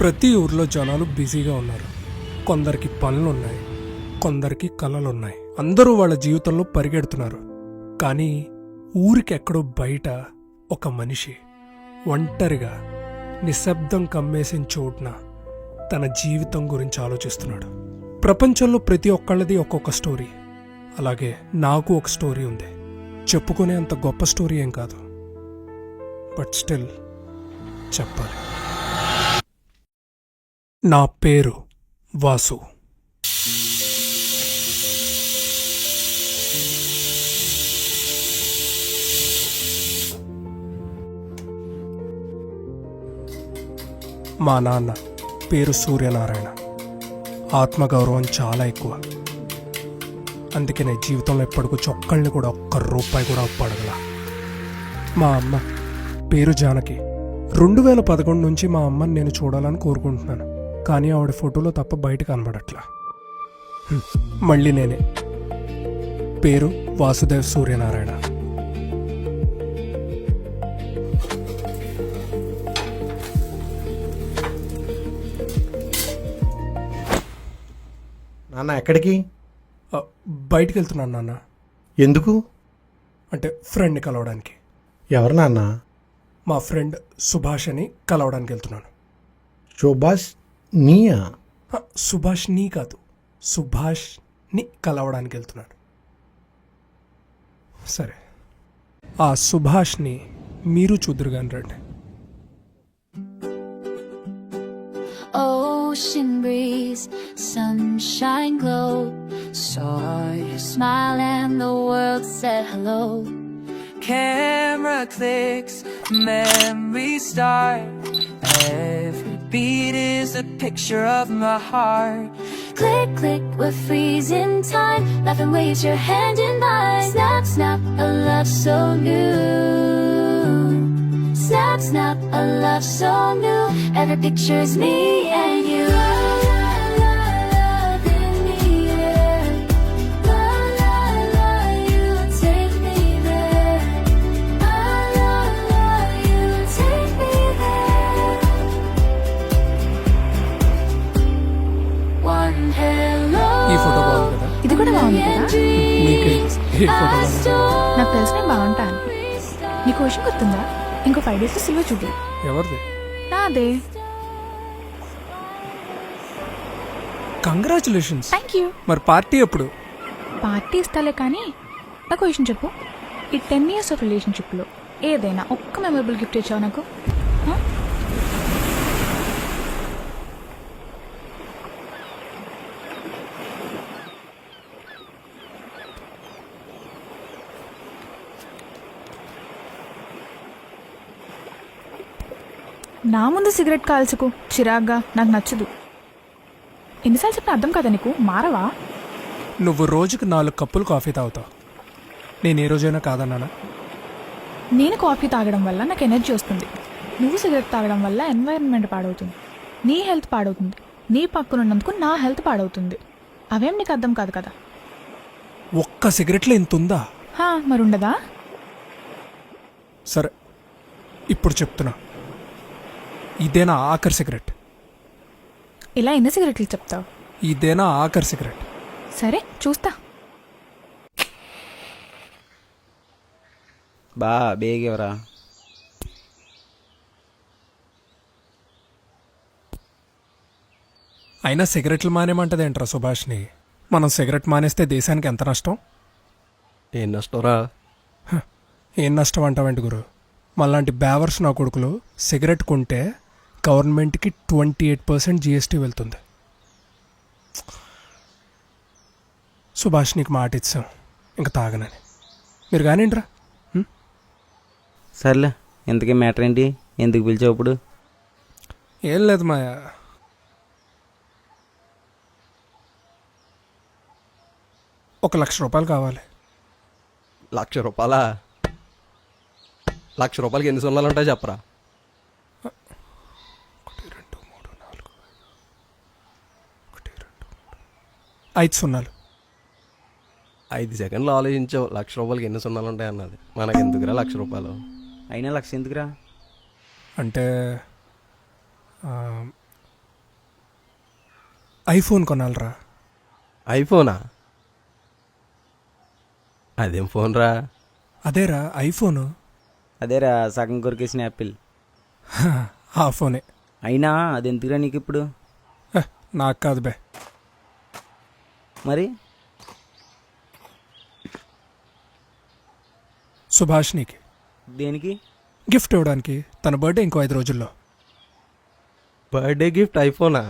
ప్రతి ఊర్లో జనాలు బిజీగా ఉన్నారు. కొందరికి పనులున్నాయి, కొందరికి కళలున్నాయి. అందరూ వాళ్ళ జీవితంలో పరిగెడుతున్నారు. కానీ ఊరికెక్కడో బయట ఒక మనిషి ఒంటరిగా నిశ్శబ్దం కమ్మేసిన చోటున తన జీవితం గురించి ఆలోచిస్తున్నాడు. ప్రపంచంలో ప్రతి ఒక్కళ్ళది ఒక్కొక్క స్టోరీ. అలాగే నాకు ఒక స్టోరీ ఉంది. చెప్పుకునే అంత గొప్ప స్టోరీ ఏం కాదు, బట్ స్టిల్ చెప్పాలి. నా పేరు వాసు. మా నాన్న పేరు సూర్యనారాయణ. ఆత్మగౌరవం చాలా ఎక్కువ. అందుకే నేను జీవితంలో ఎప్పటికూ చొక్కల్ని కూడా ఒక్క రూపాయి కూడా అప్పడగల. మా అమ్మ పేరు జానకి. 2011 నుంచి మా అమ్మని నేను చూడాలని కోరుకుంటున్నాను, కానీ ఆవిడ ఫోటోలో తప్ప బయట కనబడట్లా. మళ్ళీ నేనే. పేరు వాసుదేవ్ సూర్యనారాయణ. నాన్న ఎక్కడికి? బయటికి వెళ్తున్నాను నాన్న. ఎందుకు? అంటే ఫ్రెండ్ని కలవడానికి. ఎవరు నాన్న? మా ఫ్రెండ్ సుభాష్ అని కలవడానికి వెళ్తున్నాను. సుభాష్ నీయా? సుభాష్ నీ కాదు, సుభాష్ని కలవడానికి వెళ్తున్నాను. సరే, ఆ సుభాష్ని మీరు చూద్దురుగాని రండి. Ocean breeze, sunshine glow. Saw you smile and the world said hello. Camera clicks, memories start. Every beat is a picture of my heart. Click, click, we're freezing time. Laughing waves your hand in mine. Snap, snap, a love so new. Snap, snap, a love so new. Every picture's me and you. Love in the air. La, la, la, you take me there. La, la, la, you take me there. One hello. ఈ photo బాగుంది కదా? ఇది కూడా బాగుంది కదా? నీకే ఈ photo బాగుంది. నాకు తెలిసి నేను బాగుంటాను. నీకు విషయం గుర్తుందా? ఇంకో 5 days సిల్వర్ జూబ్లీ. ఎవరిది? నాదే. కంగ్రాచులేషన్స్. Thank you. మరి పార్టీ ఎప్పుడు? పార్టీ ఇస్తాలే కానీ నాకు విషయం చెప్పు. ఈ 10 years ఆఫ్ రిలేషన్షిప్లో ఏదైనా ఒక్క మెమరబుల్ గిఫ్ట్ ఇచ్చావు నాకు? హ? నా ముందు సిగరెట్ కాల్చుకు, చిరాగ్గా, నాకు నచ్చదు. ఎన్నిసార్లు చెప్పిన అర్థం కదా నీకు? మారవా? నువ్వు రోజుకి 4 కప్పులు కాఫీ తాగుతావు. నేను ఏ రోజైనా కాదన్నానా? నేను కాఫీ తాగడం వల్ల నాకు ఎనర్జీ వస్తుంది. నువ్వు సిగరెట్ తాగడం వల్ల ఎన్వైరన్మెంట్ పాడవుతుంది, నీ హెల్త్ పాడవుతుంది, నీ పక్కనున్నందుకు నా హెల్త్ పాడవుతుంది. అవేం నీకు అర్థం కాదు కదా. ఒక్క సిగరెట్లో ఇంత ఉందా? మరి ఉండదా? సరే, ఇప్పుడు చెప్తున్నా, ఇదేనా ఆఖరి సిగరెట్? ఇలా ఎన్ని సిగరెట్లు చెప్తావు? ఇదేనా ఆఖరి సిగరెట్? సరే చూస్తా. బా బేగెవరా? అయినా సిగరెట్లు మానేమంటదేంట్రా సుభాష్ని? మనం సిగరెట్ మానేస్తే దేశానికి ఎంత నష్టం? ఏం నష్టంరా? ఏం నష్టం అంటావేంటి గురు? మళ్ళాంటి బ్యావర్స్ నా కొడుకులు సిగరెట్ కొంటే గవర్నమెంట్కి 28% GST వెళ్తుంది. సుభాష్ నీకు మాట ఇచ్చాం, ఇంకా తాగనని. మీరు కానింట్రా. సర్లే, ఇంతకీ మ్యాటర్ ఏంటి? ఎందుకు పిలిచావు ఇప్పుడు? ఏం లేదు మాయా, ₹1,00,000 కావాలి. ₹1,00,000? ₹1,00,000 ఎన్ని సున్నాలు ఉంటాయి చెప్పరా? 5 సున్నాలు. 5 సెకండ్లు ఆలోచించావు. ₹1,00,000 ఎన్ని సున్నాలు ఉంటాయి అన్నది. మనకి ఎందుకురా ₹1,00,000? అయినా 1,00,000 ఎందుకురా? అంటే ఐఫోన్ కొనాలరా. ఐఫోనా? అదేం ఫోన్ రా? అదేరా ఐఫోను. అదేరా సగం కొరికేసిన యాపిల్. ఆ ఫోనే. అయినా అది ఎందుకురా నీకు ఇప్పుడు? హ, నాకు కాదు బే. మరి సుభాష్నికి దేనికి? గిఫ్ట్ ఇవ్వడానికి. తన బర్త్డే ఇంకో 5 రోజుల్లో. Birthday gift ఐఫోనా?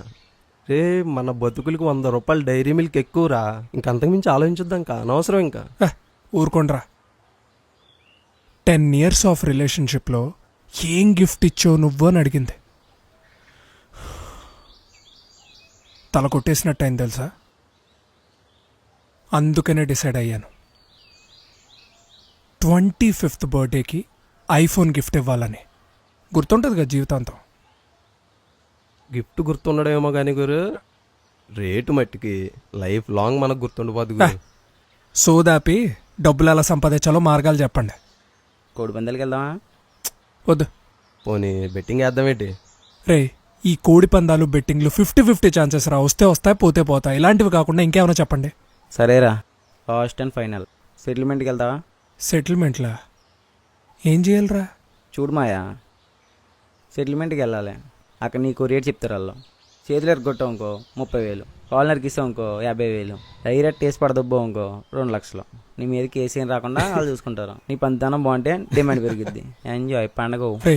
రే మన బతుకులకి 100 రూపాయలు డైరీ మిల్క్ ఎక్కువరా. ఇంకంతకుమించి ఆలోచించుద్దాం, ఇంకా అనవసరం. ఇంకా హ, ఊరుకోండ్రా. 10 years ఆఫ్ రిలేషన్షిప్లో ఏం గిఫ్ట్ ఇచ్చావు నువ్వు అని అడిగింది. తల కొట్టేసినట్టు అయింది తెలుసా. అందుకనే డిసైడ్ అయ్యాను 25th బర్త్డేకి ఐఫోన్ గిఫ్ట్ ఇవ్వాలని. గుర్తుంటుంది కదా జీవితాంతం. గిఫ్ట్ గుర్తుండడమేమో కానీ గురు, రేటు మట్టికి లైఫ్ లాంగ్ మనకు గుర్తుండిపోద్ది గురు. సోదాపి డబ్బులు ఎలా సంపాదించాలో మార్గాలు చెప్పండి. కోడి పందాలకి వెళ్దామా? వద్దు. పోనీ బెట్టింగ్ వేద్దామేంటి? రే, ఈ కోడి పందాలు బెట్టింగ్లు 50-50 ఛాన్సెస్ రా. వస్తే వస్తాయి, పోతే పోతాయి. ఇలాంటివి కాకుండా ఇంకేమైనా చెప్పండి. సరేరా, లాస్ట్ అండ్ ఫైనల్ సెటిల్మెంట్కి వెళ్తావా? సెటిల్మెంట్లా? ఏం చేయాలిరా? చూడు మాయా, సెటిల్మెంట్కి వెళ్ళాలి. అక్కడ నీకు రేట్ చెప్తారు వాళ్ళు. చేతులు ఎరగొట్టావు ఇంకో 30,000, కాలనర్కి ఇస్తావు ఇంకో 50,000, డైరెక్ట్ టేస్ట్ పడదబ్బో ఇంకో 2 లక్షలు. నీ మీద కేసు ఏం రాకుండా వాళ్ళు చూసుకుంటారు. నీ పంతనం బాగుంటే డిమాండ్ పెరిగిద్ది. ఎంజాయ్ పండగ. రే,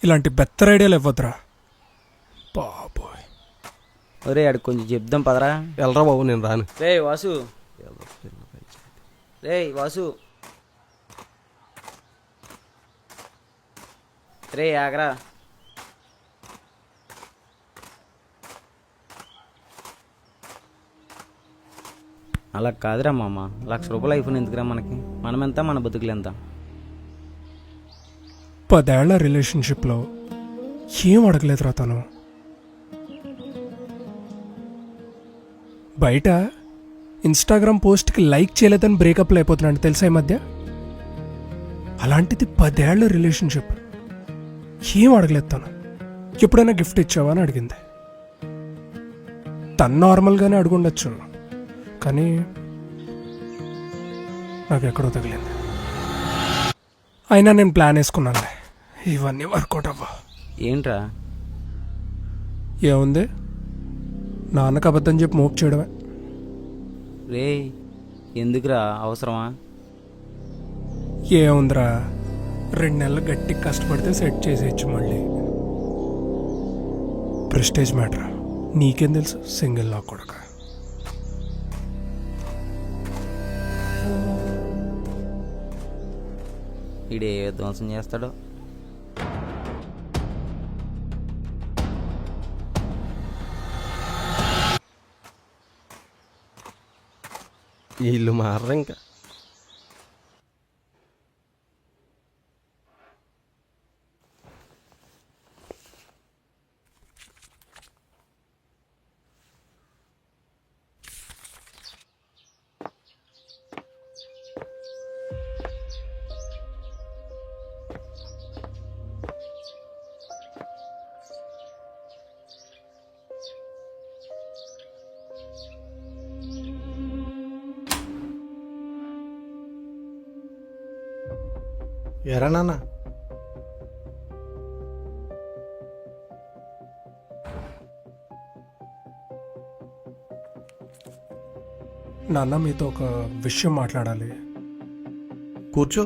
ఇలాంటి బెత్తర ఐడియాలు ఇవ్వద్దురా బాబోయ్. ఒరే అడికి కొంచెం చెప్దాం పదరా. వెళ్ళరా బాబు, నేను రాను. రే వాసు, రే వాసు, రే ఆగరా. అలా కాదురా మామ, 1,00,000 రూపాయలు ఐఫోన్ ఎందుకురా మనకి? మనమెంత, మన బతుకులు ఎంత? 10 ఏళ్ల రిలేషన్షిప్లో ఏం అడగలేదురా తను. బయట ఇన్స్టాగ్రామ్ పోస్ట్కి లైక్ చేయలేదని బ్రేకప్లు అయిపోతున్నాడు తెలుసా ఈ మధ్య. అలాంటిది 10 ఏళ్ల రిలేషన్షిప్, ఏం అడగలేదు తను. ఎప్పుడైనా గిఫ్ట్ ఇచ్చావా అని అడిగింది. తను నార్మల్గానే అడుగుండొచ్చు, కానీ నాకు ఎక్కడో తగిలింది. అయినా నేను ప్లాన్ వేసుకున్నానులే, ఇవన్నీ వర్కౌట్ అవ్వ. ఏంట్రా? ఏముంది, నాన్నకు అబద్ధం చెప్పి మోపు చేయడమే. రే ఎందుకురా, అవసరమా? ఏముందిరా, 2 నెలలు గట్టి కష్టపడితే సెట్ చేసేయచ్చు. మళ్ళీ ప్రెస్టేజ్ మ్యాటర్. నీకేం తెలుసు, సింగిల్ లా కొడక. ఈడే ధ్వంసం చేస్తాడో. వీళ్ళు మారరు ఇంకా. ఎరా నాన్న, నాన్న మీతో ఒక విషయం మాట్లాడాలి. కూర్చో.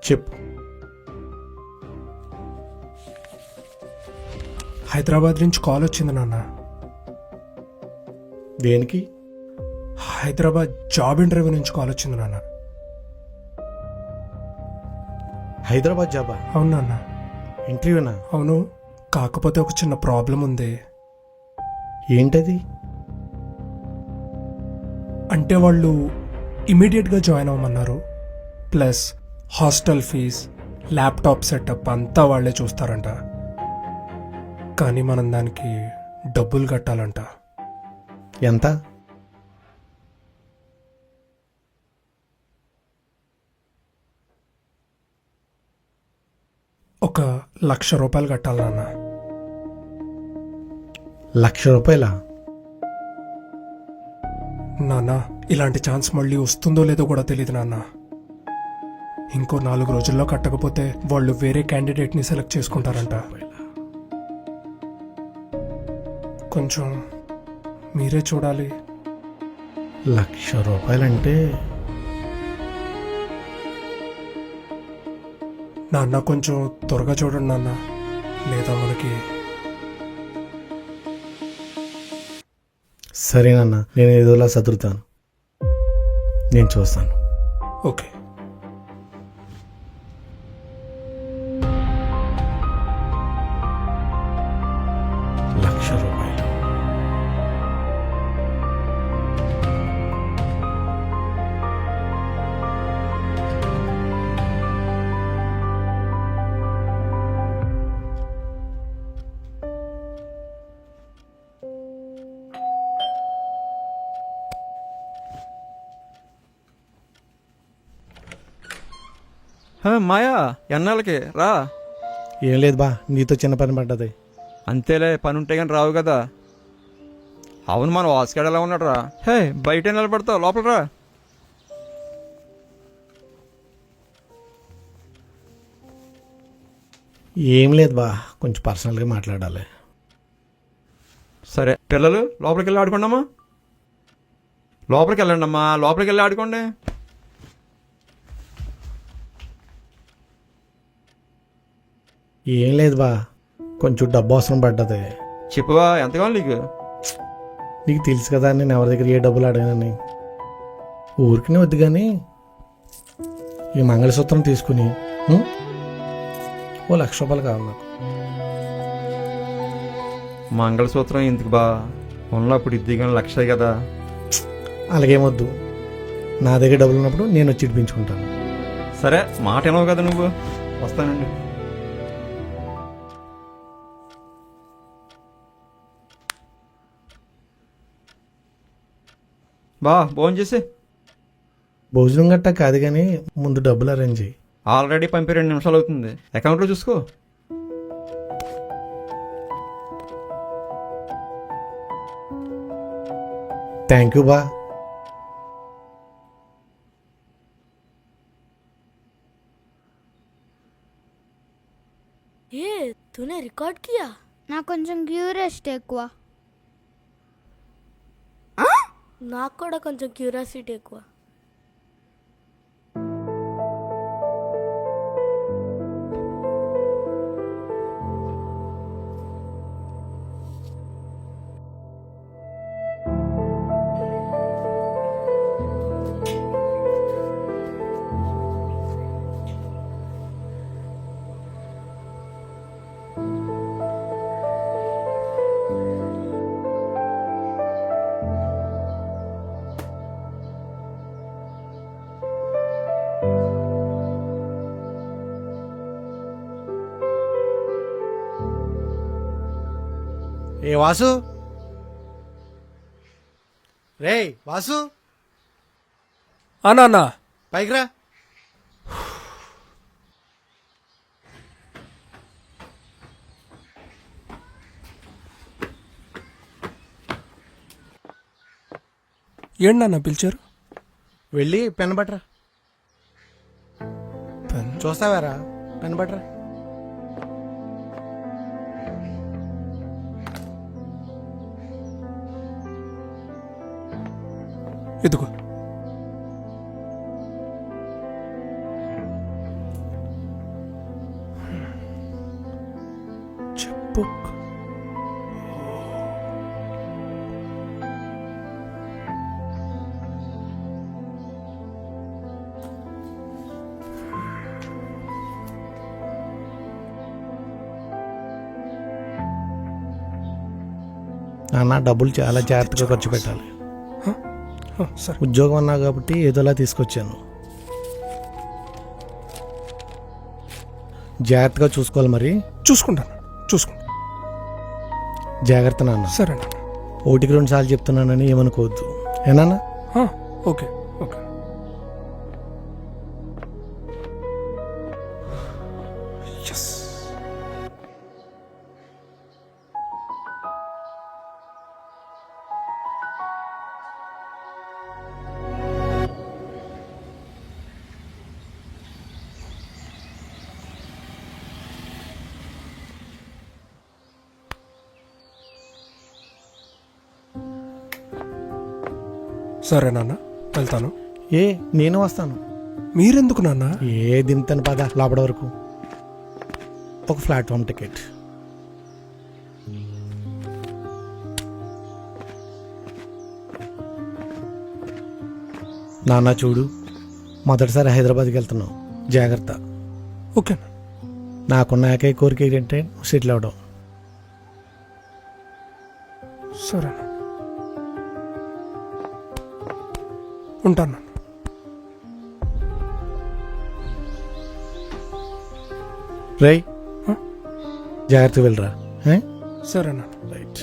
చెప్పు. హైదరాబాద్ నుంచి కాల్ వచ్చింది నాన్న. దేనికి? హైదరాబాద్ జాబ్ ఇంటర్వ్యూ నుంచి కాల్ వచ్చింది నాన్న. హైదరాబాద్ జాబా? అవును నాన్న. ఇంటర్వ్యూనా? అవును, కాకపోతే ఒక చిన్న ప్రాబ్లం ఉంది. ఏంటది? అంటే వాళ్ళు ఇమీడియట్గా జాయిన్ అవ్వమన్నారు. Plus hostel fees, laptop setup అంతా వాళ్ళే చూస్తారంట. కానీ మనం దానికి డబ్బులు కట్టాలంట. ఎంత? ఒక 1,00,000 రూపాయలు కట్టాలి నాన్న. ₹1,00,000? నాన్న ఇలాంటి ఛాన్స్ మళ్ళీ వస్తుందో లేదో కూడా తెలియదు నాన్న. ఇంకో 4 రోజుల్లో కట్టకపోతే వాళ్ళు వేరే క్యాండిడేట్ని సెలెక్ట్ చేసుకుంటారంట. కొంచెం మీరే చూడాలి. ₹1,00,000 అంటే నాన్న కొంచెం త్వరగా చూడండి నాన్న, లేదా మనకి. సరేనన్న, నేను ఏదోలా సదురుతాను. నేను చూస్తాను. ఓకే. ₹1,00,000. మాయా ఎన్నాళ్ళకి రా. ఏం లేదు బా, నీతో చిన్న పని పడ్డది. అంతేలే, పని ఉంటే కానీ రావు కదా. అవును, మన వాసుగాడు ఎలా ఉన్నాడు రా? హే, బయట నిలబడతావు, లోపల రా. ఏం లేదు బా, కొంచెం పర్సనల్గా మాట్లాడాలి. సరే పిల్లలు, లోపలికి వెళ్ళి ఆడుకోండమ్మా. లోపలికి వెళ్ళండి అమ్మా, లోపలికి వెళ్ళి ఆడుకోండి. ఏం లేదు బా, కొంచెం డబ్బు అవసరం పడ్డది. చెప్పువా, ఎంత కావాలి నీకు? నీకు తెలుసు కదా నేను ఎవరి దగ్గర ఏ డబ్బులు అడగానని. ఊరికినే వద్దు కానీ ఈ మంగళసూత్రం తీసుకుని ఓ ₹1,00,000 కావాలి నాకు. మంగళసూత్రం ఎందుకు బా, ఉన్నప్పుడు ఇద్ది కానీ 1,00,000 కదా. అలాగేమొద్దు, నా దగ్గర డబ్బులు ఉన్నప్పుడు నేను వచ్చి ఇడిపించుకుంటాను. సరే, మాట వినవు కదా నువ్వు. వస్తానండి. బా, భోజనం చేసి. భోజనం గట్టా కాదు కానీ ముందు డబ్బులు అరేంజ్ చేయి. ఆల్రెడీ పంపి 2 నిమిషాలు అవుతుంది. అకౌంట్లో చూసుకో. థ్యాంక్ యూ బా. ये तूने रिकॉर्ड किया? నాకు కొంచెం క్యూరియాసిటీ ఎక్కువ. నాకు కూడా కొంచెం క్యూరియాసిటీ ఎక్కువ. ఏ వాసు, రే వాసు, నాన్న పైకి రా. ఏంటి నాన్న పిలిచారు? వెళ్ళి పెన్ పట్టరా. పెన్? చూస్తావారా? పెన్ పట్టరా. ఇదిగో. చెప్పు. నాన్న, డబ్బులు చాలా జాగ్రత్తగా ఖర్చు పెట్టాలి. సరే. ఉద్యోగం అన్నా కాబట్టి ఏదోలా తీసుకొచ్చాను. జాగ్రత్తగా చూసుకోవాలి. మరి చూసుకుంటాను. జాగ్రత్త నాన్న. సరే నాన్న. 1-2 సార్లు చెప్తున్నానని ఏమనుకోవద్దు. ఏనా? ఓకే. ఎస్. సరే నాన్న, వెళ్తాను. ఏ నేను వస్తాను. మీరెందుకు నాన్న? ఏ దింతాను పద లోపల వరకు. ఒక ప్లాట్ఫామ్ టికెట్. నాన్న చూడు, మొదటిసారి హైదరాబాద్కి వెళ్తున్నావు, జాగ్రత్త. ఓకే. నాకున్న ఏకైక కోరిక ఏంటంటే సెటిల్ అవడం. సరే, ఉంటాను. రై జాగ్రత్తగా వెళ్ళరా. సరేనా? రైట్.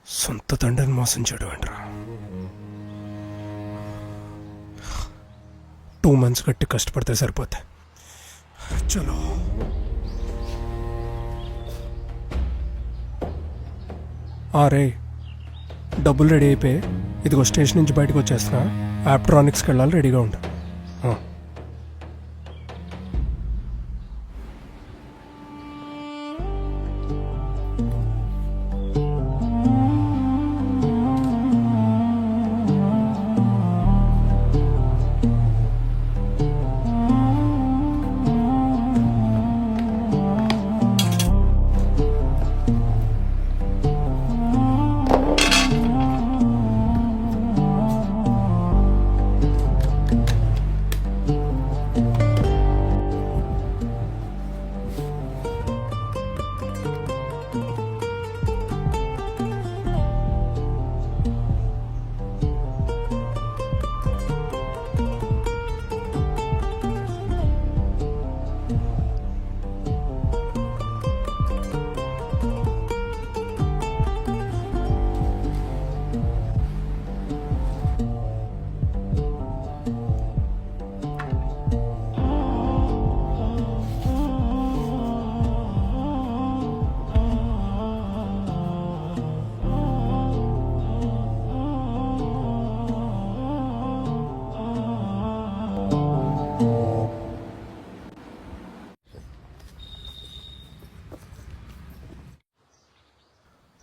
సొంత తండ్రిని మోసం చేయడం ఏంట్రా? 2 months గట్టి కష్టపడితే సరిపోతే. చలో. రే, డబ్బులు రెడీ అయిపోయి ఇదిగో స్టేషన్ నుంచి బయటకు వచ్చేస్తున్నా. ఆప్ట్రానిక్స్కి వెళ్ళాలి, రెడీగా ఉంటా.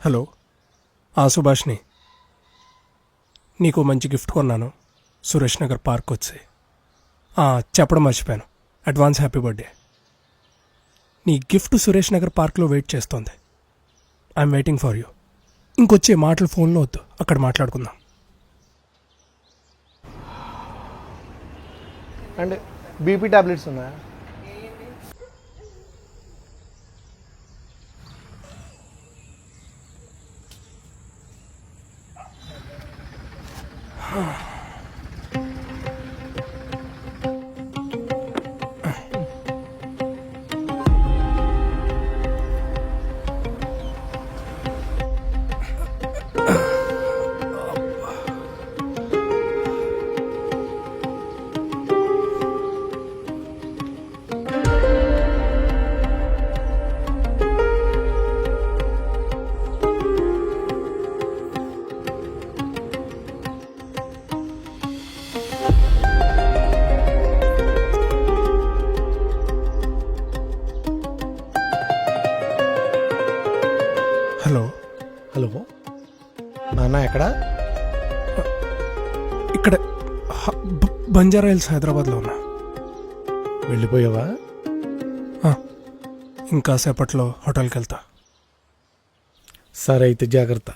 హలో, సుభాష్ని. నీకు మంచి గిఫ్ట్ కొన్నాను, సురేష్ నగర్ పార్క్ వచ్చి. చెప్పడం మర్చిపోయాను, అడ్వాన్స్ హ్యాపీ బర్త్డే. నీ గిఫ్ట్ సురేష్ నగర్ పార్క్లో వెయిట్ చేస్తోంది. I'm waiting for you. ఇంకొచ్చే మాటలు ఫోన్లో వద్దు, అక్కడ మాట్లాడుకుందాం. అండ్ బీపీ టాబ్లెట్స్ ఉన్నాయా? హలో. హలో నాన్న, ఎక్కడ? ఇక్కడ బంజారా హిల్స్, హైదరాబాద్లో ఉన్నా. వెళ్ళిపోయావా? ఇంకా సేపట్లో హోటల్కి వెళ్తా. సరే అయితే జాగ్రత్త.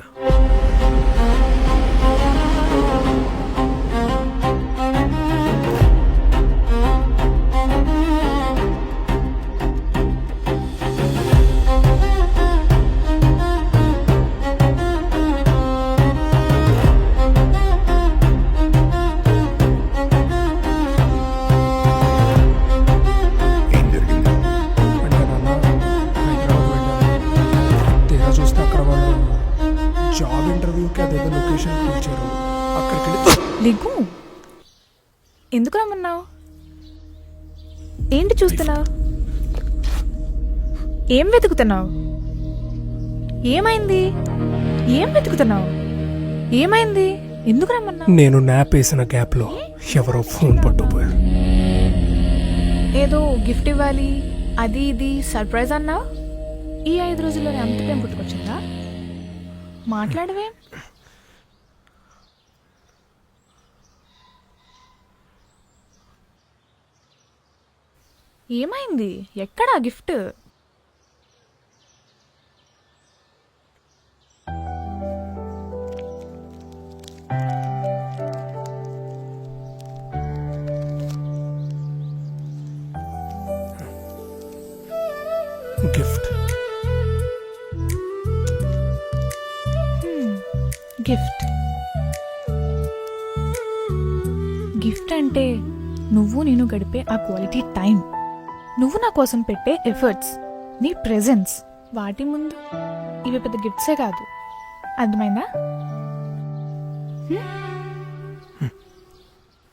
లిగు, ఎందుకు రమ్మన్నావు? ఏంటి చూస్తున్నావు? ఏం వెతుకుతున్నావు? ఏమైంది? ఏం వెతుకుతున్నావు? ఏమైంది? ఎందుకు రమ్మన్నా? నేను నాప్ వేసిన గ్యాప్లో ఎవరో ఫోన్ పట్టుకుపోయారు. ఏదో గిఫ్ట్ ఇవ్వాలి, అది ఇది సర్ప్రైజ్ అన్నావు. ఈ 5 రోజుల్లోనే అంత ప్రేమ పుట్టుకొచ్చిందా? మాట్లాడవే. ఏమైంది? ఎక్కడా గిఫ్ట్? గిఫ్ట్. గిఫ్ట్ గిఫ్ట్ అంటే నువ్వు నేను గడిపే ఆ క్వాలిటీ టైం, నువ్వు నా కోసం పెట్టే ఎఫర్ట్స్, నీ ప్రెజెన్స్. వాటి ముందు ఇవి పెద్ద గిఫ్ట్సే కాదు. అర్థమైందా?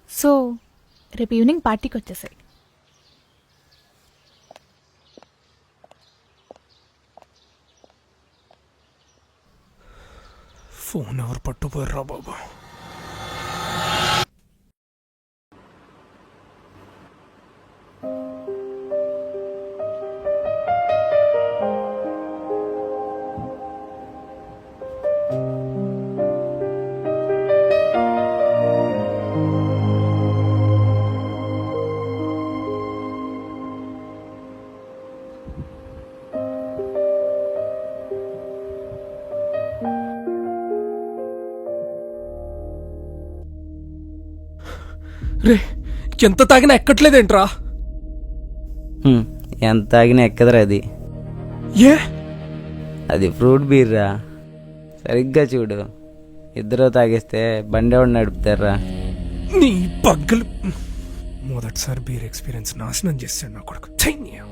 సో రేపు ఈవినింగ్ పార్టీకి వచ్చేసాయి. ఫోన్ ఎవరు పట్టుకుపోయారా బాబా? రే, ఎంత తాగినా ఎక్కట్లేదేంట్రా? ఎంత తాగినా ఎక్కదరా అది. ఏ? అది ఫ్రూట్ బీర్ రా. సరిగ్గా చూడు, ఇద్దరు తాగేస్తే బండి ఎవడు నడుపుతారా? నీ పగ్గలు. మొదటిసారి బీర్ ఎక్స్పీరియన్స్ నాశనం చేస్తాడు నా కొడుకు. ఛైన్యా.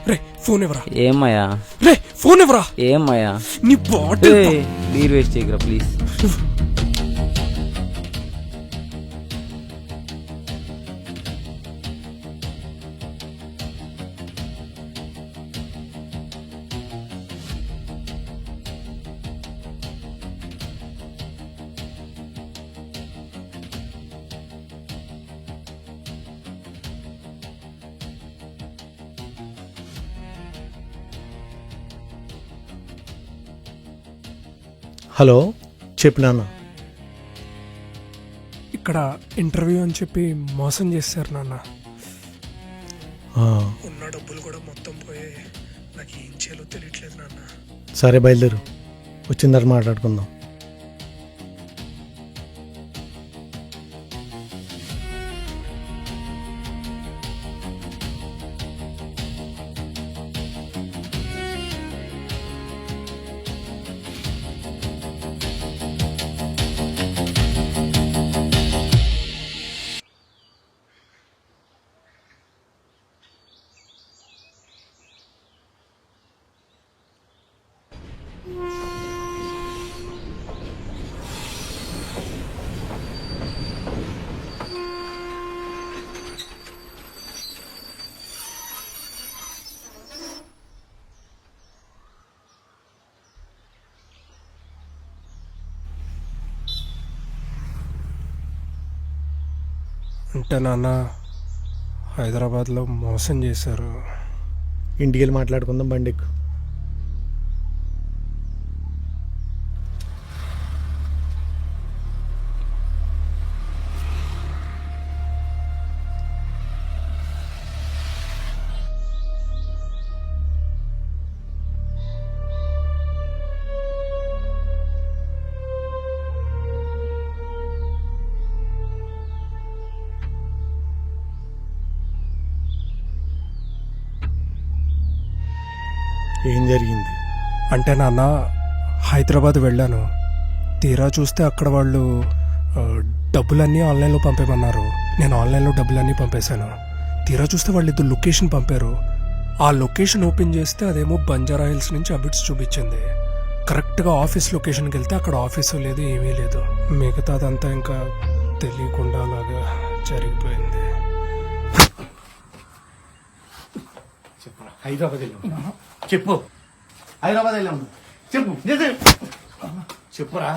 రే, ఫోన్ ఎవరా? ఏమయ్యా? రే, ఫోన్ ఎవరా? ఏమయ్యా? నీ బాటిల్. బీర్ వేస్ట్ చేయకురా ప్లీజ్. హలో, చెప్పు నాన్న. ఇక్కడ ఇంటర్వ్యూ అని చెప్పి మోసం చేశారు నాన్న. ఉన్న డబ్బులు కూడా మొత్తం పోయి నాకు ఏం చేయాలో తెలియట్లేదు నాన్న. సరే బయలుదేరు, వచ్చిన తర్వాత మాట్లాడుకుందాం. అంటే నాన్న, హైదరాబాద్లో మోసం చేశారు. ఇంటికి వెళ్ళి మాట్లాడుకుందాం, బండికి. ఏం జరిగింది? అంటే నాన్న హైదరాబాద్ వెళ్ళాను. తీరా చూస్తే అక్కడ వాళ్ళు డబ్బులన్నీ ఆన్లైన్లో పంపేమన్నారు. నేను ఆన్లైన్లో డబ్బులన్నీ పంపేశాను. తీరా చూస్తే వాళ్ళు ఇద్దరు లొకేషన్ పంపారు. ఆ లొకేషన్ ఓపెన్ చేస్తే అదేమో బంజారా హిల్స్ నుంచి అబిట్స్ చూపించింది. కరెక్ట్గా ఆఫీస్ లొకేషన్కి వెళ్తే అక్కడ ఆఫీసు లేదు, ఏమీ లేదు. మిగతాదంతా ఇంకా తెలియకుండా అలాగా జరిగిపోయింది. హైదరాబాద్ వెళ్ళాము. చెప్పు, హైదరాబాద్ వెళ్ళాము. చెప్పు, చెప్పురా.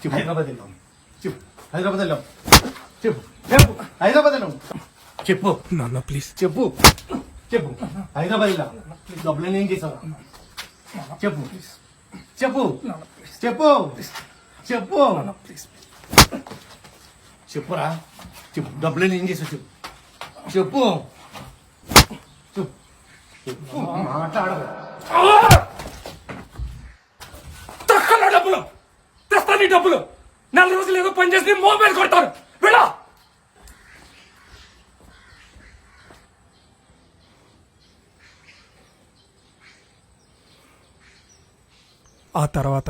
చెప్పు, హైదరాబాద్ వెళ్ళాము. చెప్పు, హైదరాబాద్ వెళ్ళాము. చెప్పు, చెప్పు, హైదరాబాద్ వెళ్ళాము. చెప్పు నాన్న ప్లీజ్ చెప్పు, చెప్పు, హైదరాబాద్ వెళ్ళాము. డబ్బులు ఏం చేసావు? చెప్పు, చెప్పు, చెప్పు, చెప్పు, చెప్పురా. చెప్పు, డబ్బులు ఏం చేసావు? చెప్పు, చెప్పు, చెప్పు, మాట్లాడదు. తక్కువ డబ్బులు తెస్తాను. డబ్బులు 4 రోజులు ఏదో పని చేసి మొబైల్ కొడతారు. వెళ్ళా. ఆ తర్వాత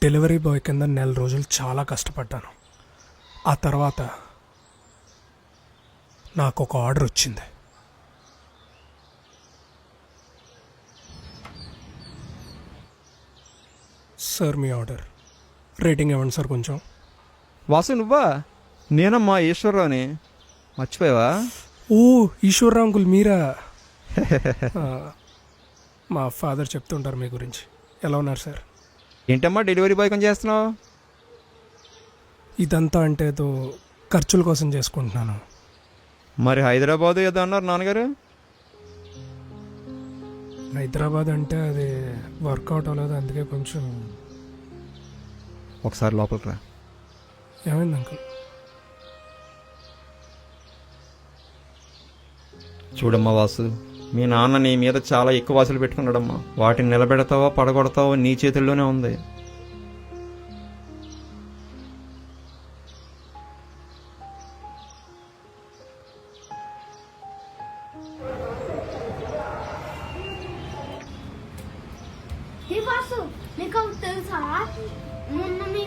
డెలివరీ బాయ్ కింద 4 రోజులు చాలా కష్టపడ్డాను. ఆ తర్వాత నాకు ఒక ఆర్డర్ వచ్చింది. సార్ మీ ఆర్డర్. రేటింగ్ ఇవ్వండి సార్ కొంచెం. వాసు నువ్వా? నేనమ్మా ఈశ్వరరావుని. మర్చిపోయావా? ఓ ఈశ్వరరావు అంకుల్ మీరా? ఆ, మా ఫాదర్ చెప్తుంటారు మీ గురించి. ఎలా ఉన్నారు సార్? ఏంటమ్మా డెలివరీ బాయ్ కొని చేస్తున్నావు? ఇదంతా అంటే ఏదో ఖర్చుల కోసం చేసుకుంటున్నాను. మరి హైదరాబాద్ ఏదో అన్నారు నాన్నగారు. హైదరాబాద్ అంటే అది వర్కౌట్ అవ్వలేదు, అందుకే కొంచెం. ఒకసారి లోపలికి రా. ఏమైంది అంకుల్? చూడమ్మా వాసు, మీ నాన్న నీ మీద చాలా ఎక్కువ ఆశలు పెట్టుకున్నాడమ్మా. వాటిని నిలబెడతావో పడగొడతావో నీ చేతుల్లోనే ఉంది. నీకు తెలుసా, మొన్న మీ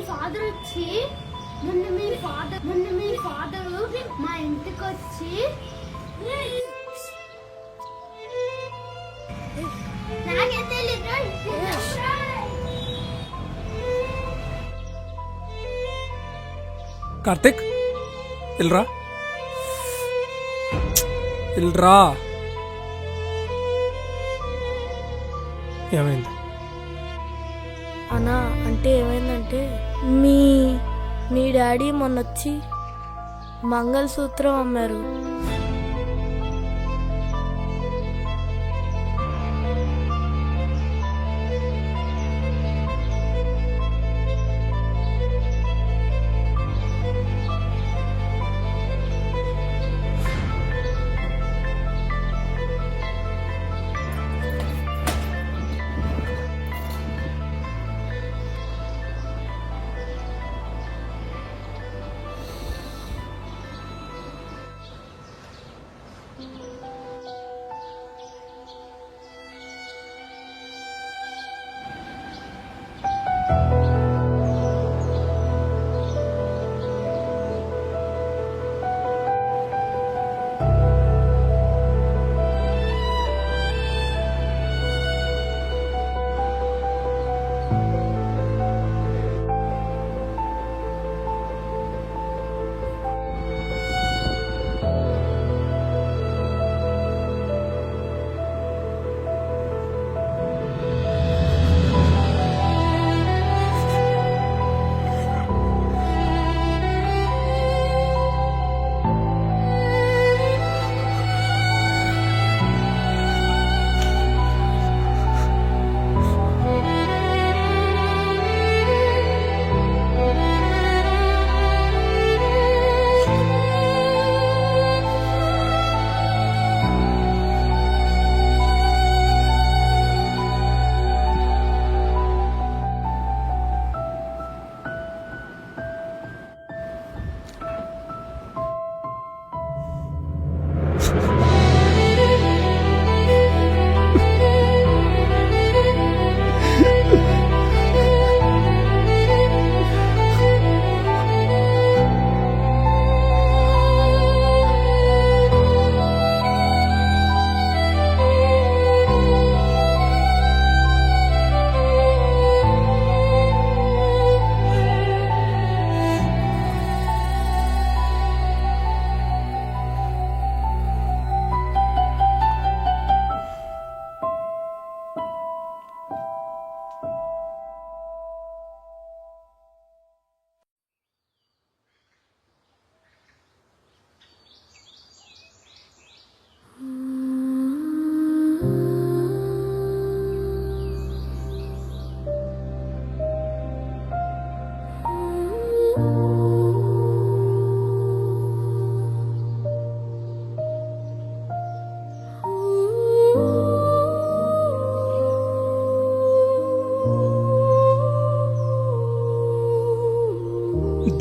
ఫాదర్ మా ఇంటికి వచ్చి నాకే తెలీదు. కార్తిక్ ఇల్రా, ఇల్రా. ఏమైంది? అన్నా అంటే ఏమైందంటే మీ డాడీ మొన్నొచ్చి మంగళసూత్రం అమ్మారు.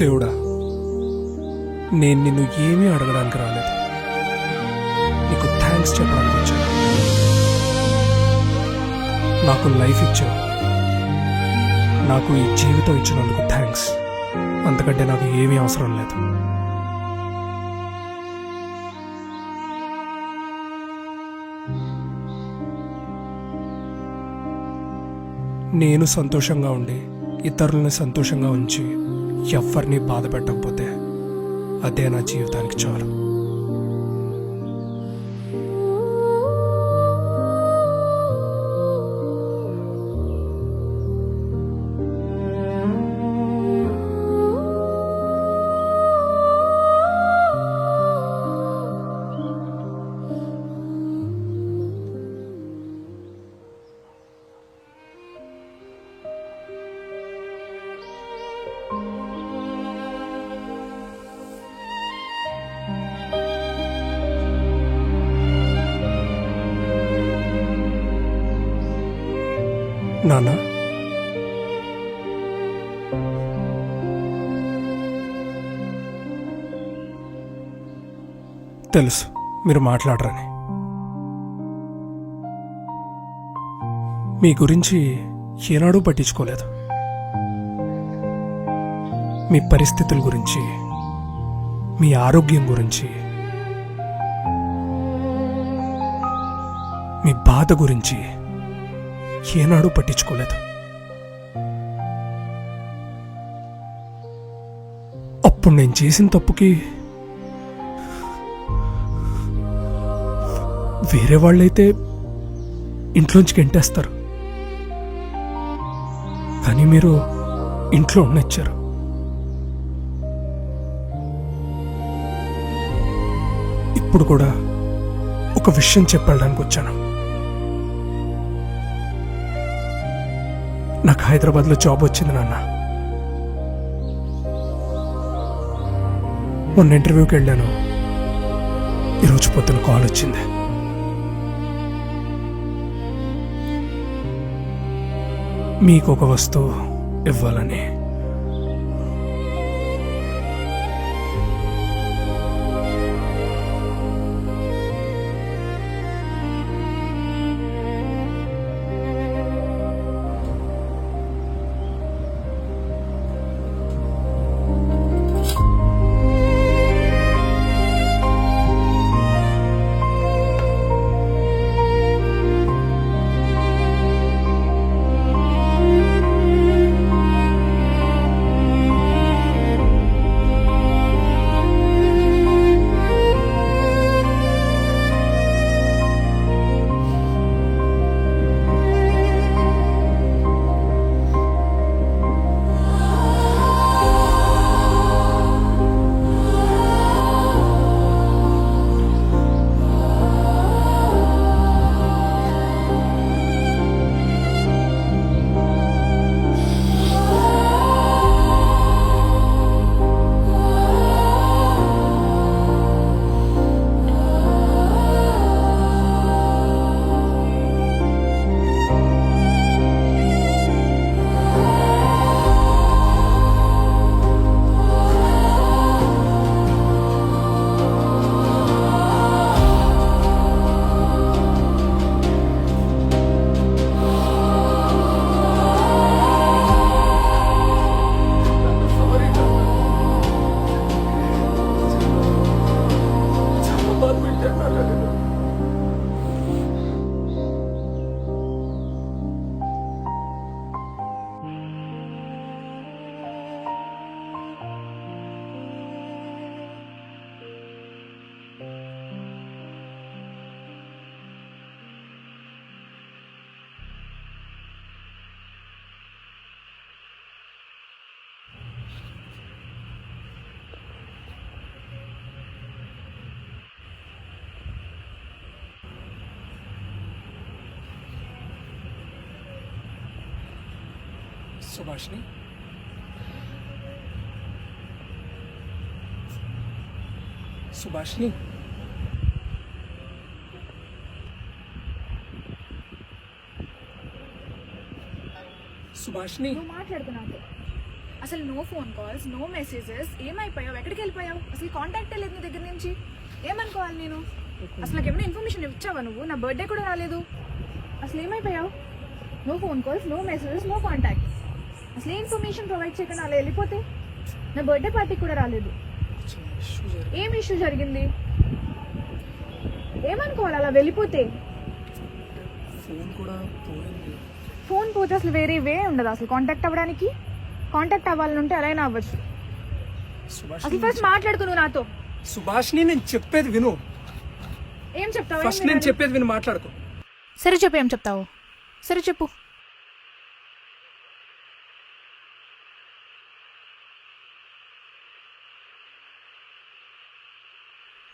దేవుడా, నేను నిన్ను ఏమీ అడగడానికి రాలేదు, నీకు థ్యాంక్స్ చెప్పడానికి వచ్చాను. నాకు లైఫ్ ఇచ్చావు, నాకు ఈ జీవితం ఇచ్చినందుకు థ్యాంక్స్. అంతకంటే నాకు ఏమీ అవసరం లేదు. నేను సంతోషంగా ఉండి ఇతరులని సంతోషంగా ఉంచి ఎవ్వరిని బాధ పెట్టకపోతే అదే నా జీవితానికి చాలు. నాన్న, తెలుసు మీరు మాట్లాడరని. మీ గురించి ఏనాడూ పట్టించుకోలేదు. మీ పరిస్థితుల గురించి, మీ ఆరోగ్యం గురించి, మీ బాధ గురించి ఏనాడూ పట్టించుకోలేదు. అప్పుడు నేను చేసిన తప్పుకి వేరే వాళ్ళైతే ఇంట్లోంచి గెంటేస్తారు, కానీ మీరు ఇంట్లో ఉండొచ్చారు. ఇప్పుడు కూడా ఒక విషయం చెప్పడానికి వచ్చాను. నాకు హైదరాబాద్లో జాబ్ వచ్చింది నాన్న. మొన్న ఇంటర్వ్యూకి వెళ్ళాను, ఈరోజు పొద్దున కాల్ వచ్చింది. మీకు ఒక వస్తువు ఇవ్వాలని. సుభాష్ని, సుభాష్ని, సుభాష్ని, నువ్వు మాట్లాడుతున్నావు. అసలు no phone calls, no messages. ఏమైపోయావు? ఎక్కడికి వెళ్ళిపోయావు? అసలు కాంటాక్టే లేదు నీ దగ్గర నుంచి. ఏమనుకోవాలి నేను? అసలు నాకు ఏమైనా ఇన్ఫర్మేషన్ ఇచ్చావా నువ్వు? నా బర్త్డే కూడా రాలేదు. అసలు ఏమైపోయావు? No phone calls, no messages, no contact. అసలు ఏ ఇన్ఫర్మేషన్ ప్రొవైడ్ చేయకుండా అలా వెళ్ళిపోతే? నా బర్త్డే పార్టీకి కూడా రాలేదు. ఏం ఇష్యూ జరిగింది? ఏమనుకోవాలి అలా వెళ్ళిపోతే? ఫోన్ పోతే అసలు వేరే వే ఉండదు అసలు కాంటాక్ట్ అవ్వడానికి. కాంటాక్ట్ అవ్వాలంటే అలా అయినా అవ్వచ్చు. అసలు ఫస్ట్ మాట్లాడుతూ నువ్వు నాతో. సుభాష్ని, నేను చెప్పేది విను. ఏం చెప్తావు? ఫస్ట్ నేను చెప్పేది విను, మాట్లాడుకో. సరే చెప్పు, ఏం చెప్తావు? సరే చెప్పు.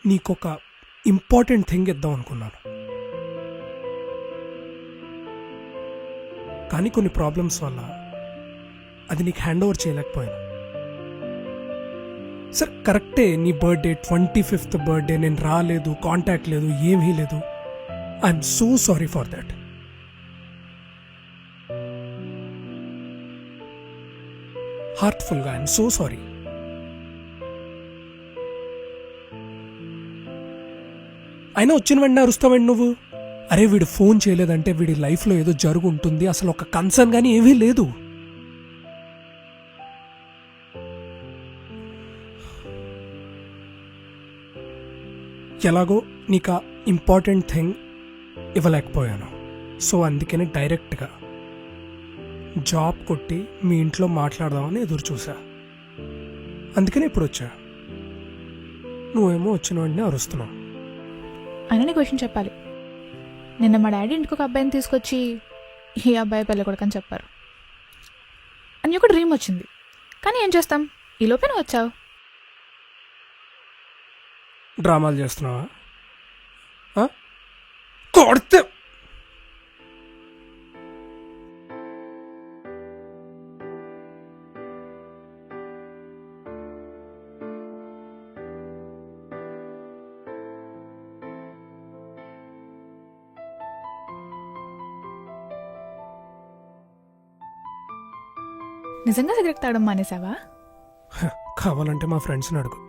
నీకొక ఇంపార్టెంట్ థింగ్ ఇద్దాం అనుకున్నాను, కానీ కొన్ని ప్రాబ్లమ్స్ వల్ల అది నీకు హ్యాండ్ ఓవర్ చేయలేకపోయాను. సరే కరెక్టే, నీ బర్త్డే 25th బర్త్డే, నేను రాలేదు, కాంటాక్ట్ లేదు, ఏమీ లేదు. I'm so sorry for that. హార్ట్ఫుల్గా ఐఎమ్ సో సారీ. అయినా వచ్చిన వెంటనే అరుస్తావండి నువ్వు. అరే వీడు ఫోన్ చేయలేదంటే వీడి లైఫ్లో ఏదో జరుగు ఉంటుంది, అసలు ఒక కన్సర్న్ కానీ ఏమీ లేదు. ఎలాగో నీకు ఆ ఇంపార్టెంట్ థింగ్ ఇవ్వలేకపోయాను. సో అందుకని డైరెక్ట్గా జాబ్ కొట్టి మీ ఇంట్లో మాట్లాడదామని ఎదురు చూసా. అందుకని ఇప్పుడు వచ్చా. నువ్వేమో వచ్చిన వెంటనే అరుస్తున్నావు. అయినా నీకు విషయం చెప్పాలి. నిన్న మా డాడీ ఇంటికి ఒక అబ్బాయిని తీసుకొచ్చి ఈ అబ్బాయి పెళ్ళి కొడుకని చెప్పారు. అని ఒక డ్రీమ్ వచ్చింది. కానీ ఏం చేస్తాం, ఈ లోపే నువ్వు వచ్చావు. డ్రామాలు చేస్తున్నావా? కొడితే నిజంగా సిగరెట్ తాగడం మానేసావా? కావాలంటే మా ఫ్రెండ్స్ని అడుగు.